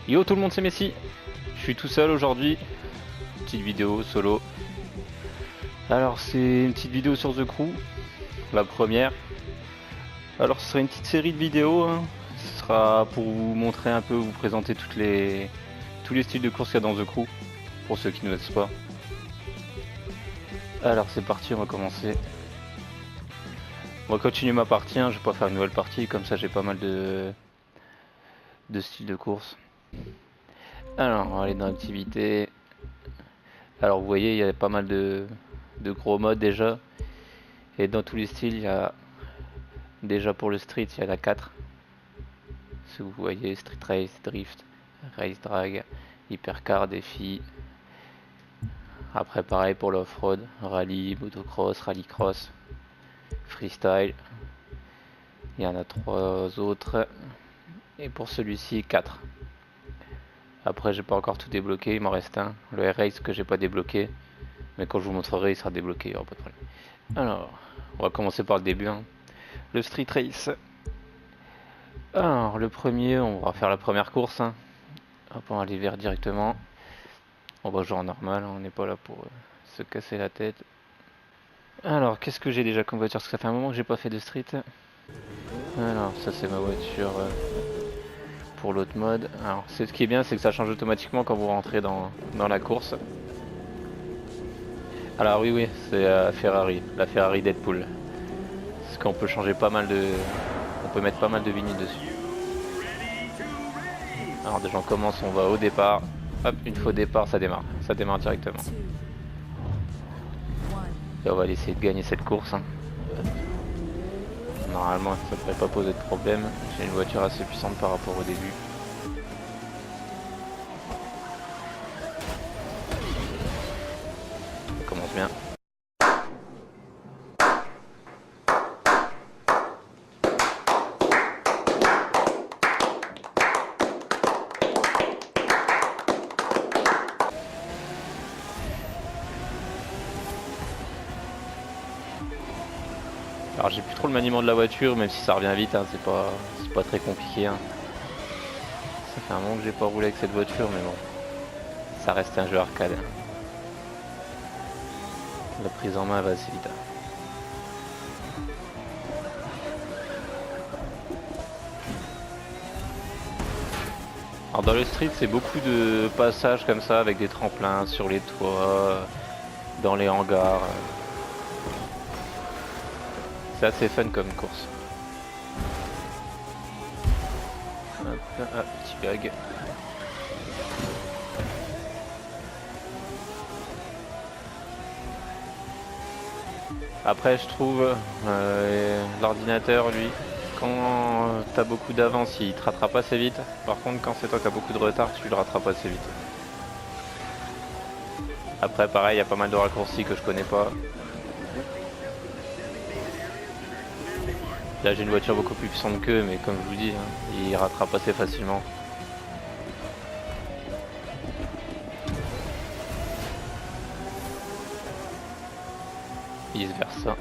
Yo tout le monde, c'est Messi. Je suis tout seul aujourd'hui. Petite vidéo solo. Alors c'est une petite vidéo sur The Crew, la première. Alors ce sera une petite série de vidéos, hein. Ce sera pour vous montrer un peu, vous présenter tous les styles de course qu'il y a dans The Crew, pour ceux qui ne le savent pas. Alors c'est parti, on va commencer. On va continuer ma partie, hein. Je vais pas faire une nouvelle partie, comme ça j'ai pas mal de styles de course. Alors on va aller dans l'activité. Alors vous voyez, il y a pas mal de gros modes déjà. Et dans tous les styles, il y a déjà pour le street, il y a la 4. Si vous voyez, street race, drift, race drag, hypercar, défi. Après pareil pour l'off-road, rallye, motocross, rallycross, freestyle. Il y en a 3 autres. Et pour celui-ci, 4. Après j'ai pas encore tout débloqué, il m'en reste un. Le R-Race que j'ai pas débloqué. Mais quand je vous montrerai, il sera débloqué, il n'y aura pas de problème. Alors, on va commencer par le début. Hein. Le street race. Alors, le premier, on va faire la première course. Hein. Hop, on va aller vers directement. On va jouer en normal, on n'est pas là pour se casser la tête. Alors, qu'est-ce que j'ai déjà comme voiture? Parce que ça fait un moment que j'ai pas fait de street. Alors, ça c'est ma voiture pour l'autre mode. Alors, ce qui est bien, c'est que ça change automatiquement quand vous rentrez dans la course. Alors oui, c'est la Ferrari Deadpool. Parce qu'on peut changer pas mal de... On peut mettre pas mal de vinyles dessus. Alors déjà on commence, on va au départ. Hop, une fois au départ, ça démarre directement. Et on va essayer de gagner cette course. Hein. Normalement, ça devrait pas poser de problème. J'ai une voiture assez puissante par rapport au début. Ça commence bien. Alors j'ai plus trop le maniement de la voiture, même si ça revient vite, hein, c'est pas très compliqué. Hein. Ça fait un moment que j'ai pas roulé avec cette voiture, mais bon, ça reste un jeu arcade. La prise en main va assez vite. Alors dans le street, c'est beaucoup de passages comme ça avec des tremplins sur les toits, dans les hangars. C'est assez fun comme course. Hop, petit bug. Après je trouve l'ordinateur lui, quand t'as beaucoup d'avance il te rattrape assez vite. Par contre quand c'est toi qui as beaucoup de retard tu le rattrapes assez vite. Après pareil il y a pas mal de raccourcis que je connais pas. Là j'ai une voiture beaucoup plus puissante qu'eux, mais comme je vous dis, hein, il rattrape assez facilement. Vice versa.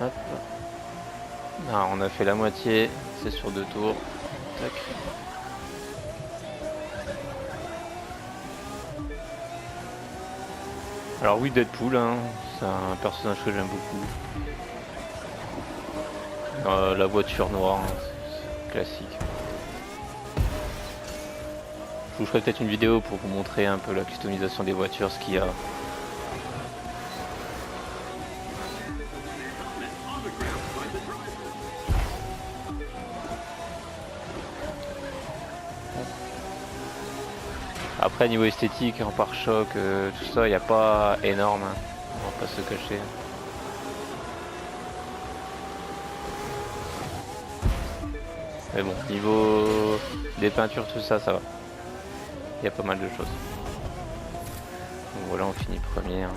Hop. Alors on a fait la moitié, c'est sur 2 tours. Tac. Alors oui, Deadpool, hein, c'est un personnage que j'aime beaucoup. La voiture noire, hein, classique. Je vous ferai peut-être une vidéo pour vous montrer un peu la customisation des voitures, ce qu'il y a. Après niveau esthétique, en pare-choc, tout ça, il n'y a pas énorme, hein. On va pas se cacher. Mais bon, niveau des peintures, tout ça, ça va. Il y a pas mal de choses. Donc voilà, on finit première.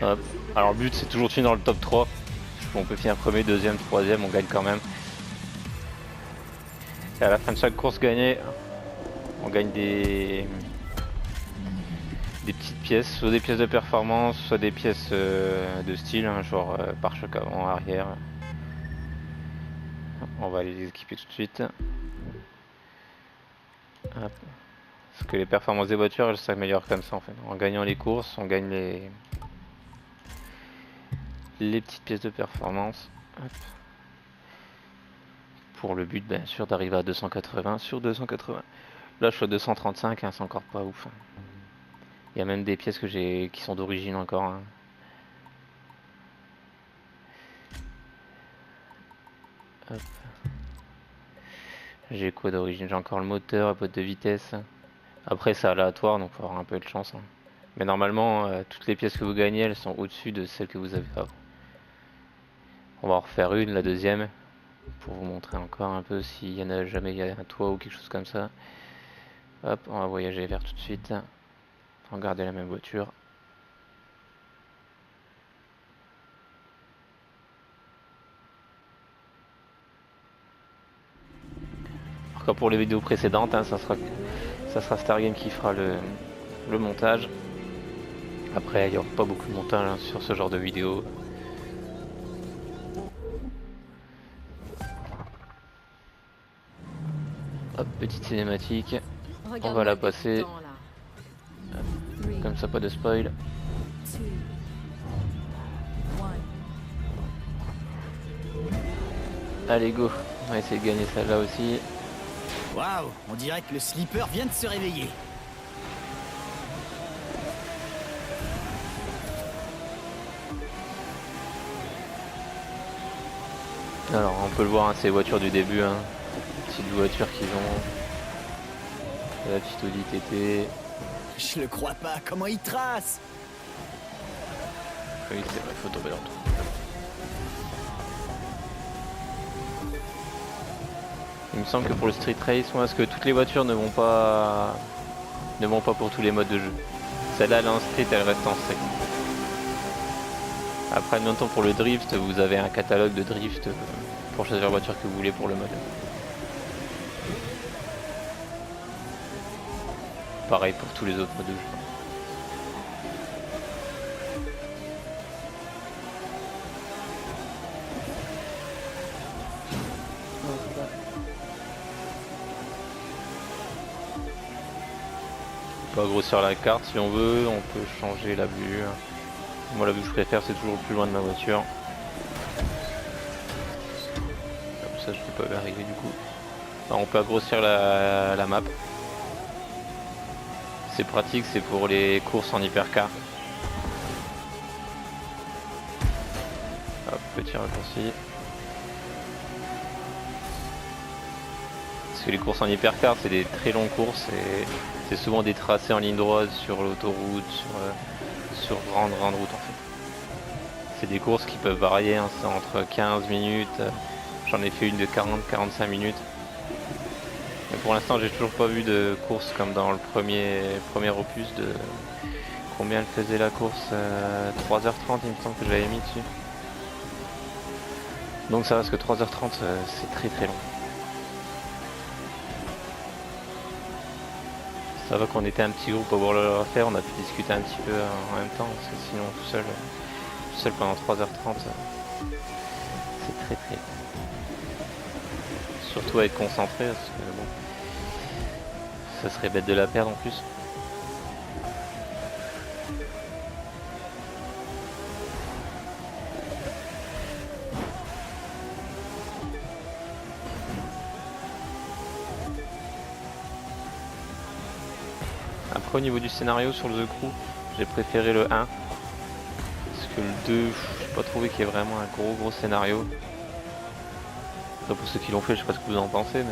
Hop. Alors le but c'est toujours de finir dans le top 3. On peut finir premier, deuxième, troisième, on gagne quand même. Et à la fin de chaque course gagnée, on gagne des petites pièces, soit des pièces de performance, soit des pièces de style, hein, genre pare-choc avant, arrière. On va les équiper tout de suite. Hop. Parce que les performances des voitures, elles s'améliorent comme ça en fait. En gagnant les courses, on gagne les petites pièces de performance. Hop. Pour le but, bien sûr, d'arriver à 280 sur 280. Là, je suis à 235, hein, c'est encore pas ouf. Il y a même des pièces qui sont d'origine encore. Hein. Hop. J'ai quoi d'origine? J'ai encore le moteur, la boîte de vitesse. Après, c'est aléatoire, donc il faut avoir un peu de chance. Hein. Mais normalement, toutes les pièces que vous gagnez, elles sont au-dessus de celles que vous avez avant. On va en refaire une, la deuxième, pour vous montrer encore un peu s'il y en a jamais il y a un toit ou quelque chose comme ça. Hop, on va voyager vers tout de suite. On va garder la même voiture. Encore pour les vidéos précédentes, hein, ça sera Stargame qui fera le montage. Après, il n'y aura pas beaucoup de montage hein, sur ce genre de vidéo. Hop, petite cinématique. On va la passer. Comme ça, pas de spoil. Allez, go. On va essayer de gagner celle-là aussi. Waouh, on dirait que le slipper vient de se réveiller. Alors, on peut le voir, hein, ces voitures du début. Hein. Petites voitures qu'ils ont. La petite Audi TT. Je le crois pas, comment il trace? Oui, c'est vrai, faut tomber dans le trou. Il me semble que pour le Street Race, moi, est-ce que toutes les voitures ne vont pas pour tous les modes de jeu. Celle-là, elle est en Street, elle reste en Street. Après, en même temps, pour le drift, vous avez un catalogue de drift pour choisir la voiture que vous voulez pour le mode. Pareil pour tous les autres modes de jeu. On peut grossir la carte si on veut, on peut changer la vue. Moi la vue que je préfère c'est toujours le plus loin de ma voiture. Comme ça je peux pas arriver du coup. Alors, on peut grossir la map. C'est pratique, c'est pour les courses en hypercar. Hop, petit raccourci. Parce que les courses en hypercar c'est des très longues courses et c'est souvent des tracés en ligne droite sur l'autoroute, sur grande route en fait. C'est des courses qui peuvent varier, hein, c'est entre 15 minutes, j'en ai fait une de 40-45 minutes. Mais pour l'instant j'ai toujours pas vu de course comme dans le premier opus de... Combien elle faisait la course 3h30 il me semble que j'avais mis dessus. Donc ça reste que 3h30 c'est très très long. Ça va qu'on était un petit groupe à voir le faire, on a pu discuter un petit peu en même temps, parce que sinon tout seul pendant 3h30, c'est très très... Surtout à être concentré, parce que bon, ça serait bête de la perdre en plus. Après au niveau du scénario sur le The Crew, j'ai préféré le 1. Parce que le 2, j'ai pas trouvé qu'il y ait vraiment un gros scénario. Après pour ceux qui l'ont fait, je sais pas ce que vous en pensez,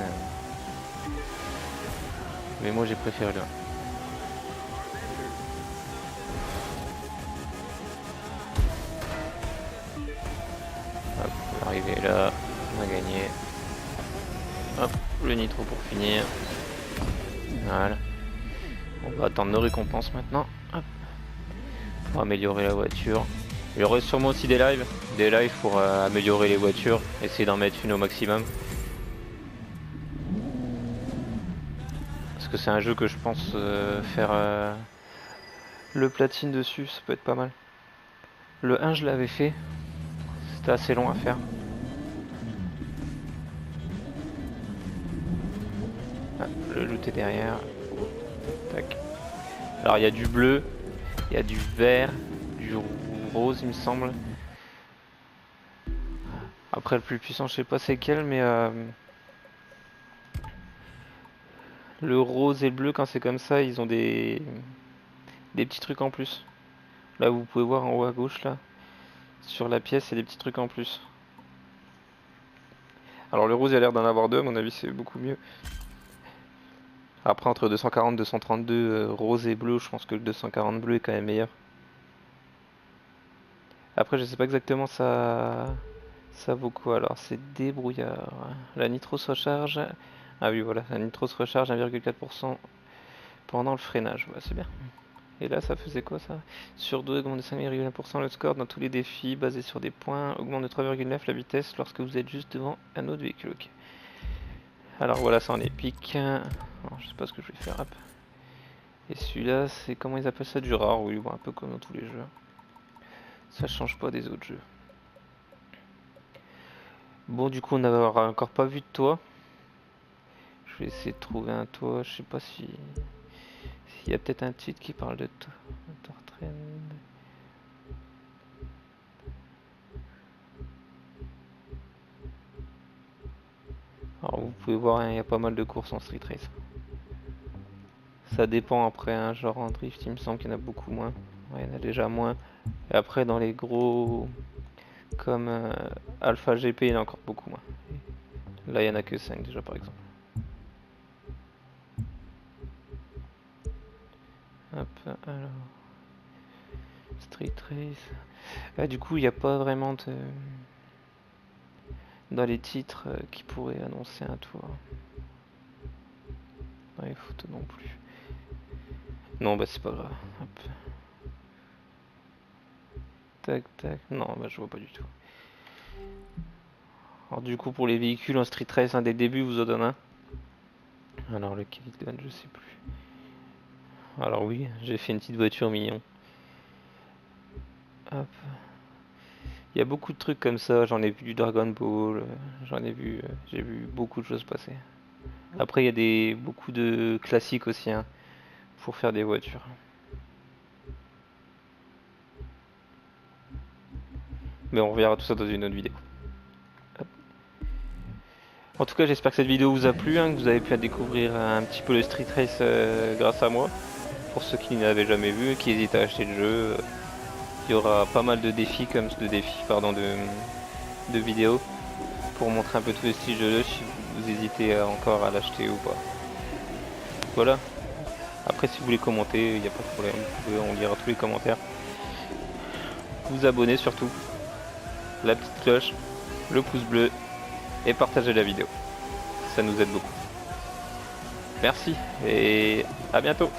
mais moi j'ai préféré le 1. Hop, on va arriver là, on a gagné. Hop, le nitro pour finir. Voilà. On va attendre nos récompenses maintenant. Hop. Pour améliorer la voiture. Il y aurait sûrement aussi des lives pour améliorer les voitures, essayer d'en mettre une au maximum. Parce que c'est un jeu que je pense faire le platine dessus, ça peut être pas mal. Le 1 je l'avais fait, c'était assez long à faire. Ah, le loot est derrière. Tac. Alors il y a du bleu, il y a du vert, du rose il me semble. Après le plus puissant je sais pas c'est quel mais le rose et le bleu quand c'est comme ça ils ont des petits trucs en plus. Là vous pouvez voir en haut à gauche là. Sur la pièce il y a des petits trucs en plus. Alors le rose il a l'air d'en avoir deux, à mon avis c'est beaucoup mieux. Après entre 240 et 232 rose et bleu, je pense que le 240 bleu est quand même meilleur. Après je sais pas exactement ça vaut quoi. Alors c'est débrouillard. La nitro se recharge. Ah oui voilà, la nitro se recharge 1,4% pendant le freinage. Ouais, c'est bien. Et là ça faisait quoi ça? Sur 2 augmente de 5,1% le score dans tous les défis basés sur des points. Augmente de 3,9 la vitesse lorsque vous êtes juste devant un autre véhicule. Ok. Alors voilà ça en épique. Alors, je sais pas ce que je vais faire. Hop. Et celui-là c'est comment ils appellent ça, du rare. Oui bon, un peu comme dans tous les jeux. Ça change pas des autres jeux. Bon du coup on n'aura encore pas vu de toit. Je vais essayer de trouver un toit. Je sais pas si... S'il y a peut-être un titre qui parle de toit. Alors vous pouvez voir, hein, il y a pas mal de courses en Street Race. Ça dépend après, hein, genre en drift il me semble qu'il y en a beaucoup moins. Ouais, il y en a déjà moins. Et après dans les gros comme Alpha GP il y en a encore beaucoup moins. Là il y en a que 5 déjà par exemple. Hop, alors... Street Race... Ah, du coup il n'y a pas vraiment de... dans les titres qui pourraient annoncer un tour. Dans les photos non plus. Non bah c'est pas grave. Hop. Tac tac. Non bah je vois pas du tout. Alors du coup pour les véhicules en Street Race, dès le début vous en donne un. Alors le Kelly Gun je sais plus. Alors oui, j'ai fait une petite voiture mignon. Hop. Il y a beaucoup de trucs comme ça, j'en ai vu du Dragon Ball, j'en ai vu, j'ai vu beaucoup de choses passer. Après il y a beaucoup de classiques aussi, hein, pour faire des voitures. Mais on verra tout ça dans une autre vidéo. Hop. En tout cas j'espère que cette vidéo vous a plu, hein, que vous avez pu découvrir un petit peu le Street Race grâce à moi. Pour ceux qui n'avaient jamais vu, qui hésitent à acheter le jeu, il y aura pas mal de défis de vidéos pour montrer un peu tous les styles de jeu si vous hésitez encore à l'acheter ou pas. Voilà. Après si vous voulez commenter, il n'y a pas de problème, on lira tous les commentaires. Vous abonner surtout, la petite cloche, le pouce bleu et partagez la vidéo. Ça nous aide beaucoup. Merci et à bientôt.